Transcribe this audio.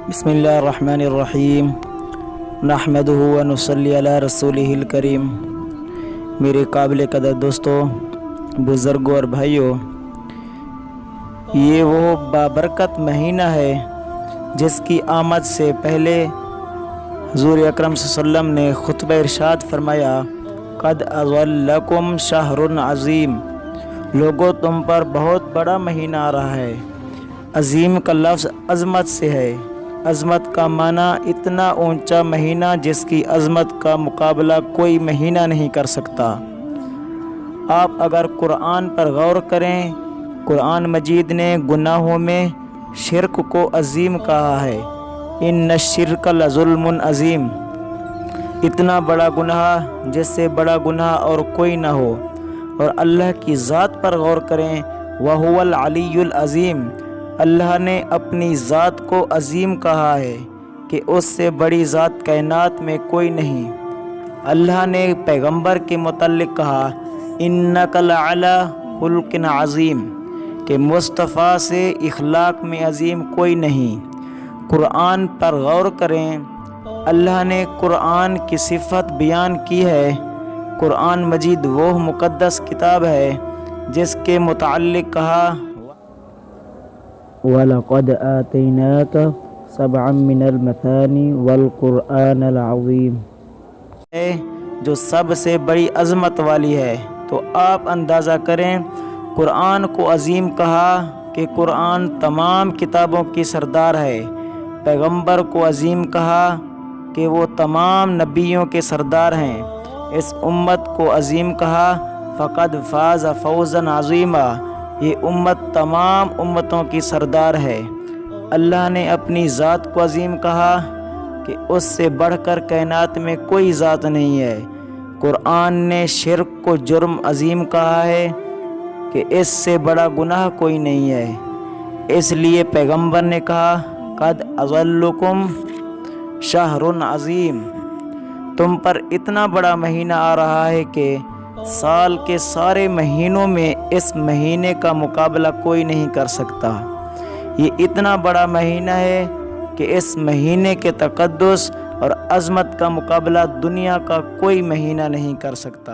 بسم اللہ الرحمن الرحیم نحمدہ و نصلی علی رسولہ الکریم۔ میرے قابل قدر دوستو، بزرگوں اور بھائیوں، یہ وہ بابرکت مہینہ ہے جس کی آمد سے پہلے حضور اکرم صلی اللہ علیہ وسلم نے خطبہ ارشاد فرمایا، قد اظلکم شہر عظیم، لوگوں تم پر بہت بڑا مہینہ آ رہا ہے۔ عظیم کا لفظ عظمت سے ہے۔ عظمت کا معنی اتنا اونچا مہینہ جس کی عظمت کا مقابلہ کوئی مہینہ نہیں کر سکتا۔ آپ اگر قرآن پر غور کریں، قرآن مجید نے گناہوں میں شرک کو عظیم کہا ہے۔ ان الشرک لظلم عظیم، اتنا بڑا گناہ جس سے بڑا گناہ اور کوئی نہ ہو۔ اور اللہ کی ذات پر غور کریں، وَهُوَ الْعَلِيُّ الْعَظِيمُ، اللہ نے اپنی ذات کو عظیم کہا ہے کہ اس سے بڑی ذات کائنات میں کوئی نہیں۔ اللہ نے پیغمبر کے متعلق کہا، اِنَّكَ لَعَلَىٰ خُلُقٍ عَظِيمٍ، کہ مصطفیٰ سے اخلاق میں عظیم کوئی نہیں۔ قرآن پر غور کریں، اللہ نے قرآن کی صفت بیان کی ہے۔ قرآن مجید وہ مقدس کتاب ہے جس کے متعلق کہا، وَلَقَدْ آتَيْنَاكَ سَبْعًا مِّنَ الْمَثَانِي وَالْقُرْآنَ الْعَظِيمَ، جو سب سے بڑی عظمت والی ہے۔ تو آپ اندازہ کریں، قرآن کو عظیم کہا کہ قرآن تمام کتابوں کی سردار ہے۔ پیغمبر کو عظیم کہا کہ وہ تمام نبیوں کے سردار ہیں۔ اس امت کو عظیم کہا، فقد فاز فوزا عظیما، یہ امت تمام امتوں کی سردار ہے۔ اللہ نے اپنی ذات کو عظیم کہا کہ اس سے بڑھ کر کائنات میں کوئی ذات نہیں ہے۔ قرآن نے شرک کو جرم عظیم کہا ہے کہ اس سے بڑا گناہ کوئی نہیں ہے۔ اس لیے پیغمبر نے کہا، قد اظلکم شہر عظیم، تم پر اتنا بڑا مہینہ آ رہا ہے کہ سال کے سارے مہینوں میں اس مہینے کا مقابلہ کوئی نہیں کر سکتا۔ یہ اتنا بڑا مہینہ ہے کہ اس مہینے کے تقدس اور عظمت کا مقابلہ دنیا کا کوئی مہینہ نہیں کر سکتا۔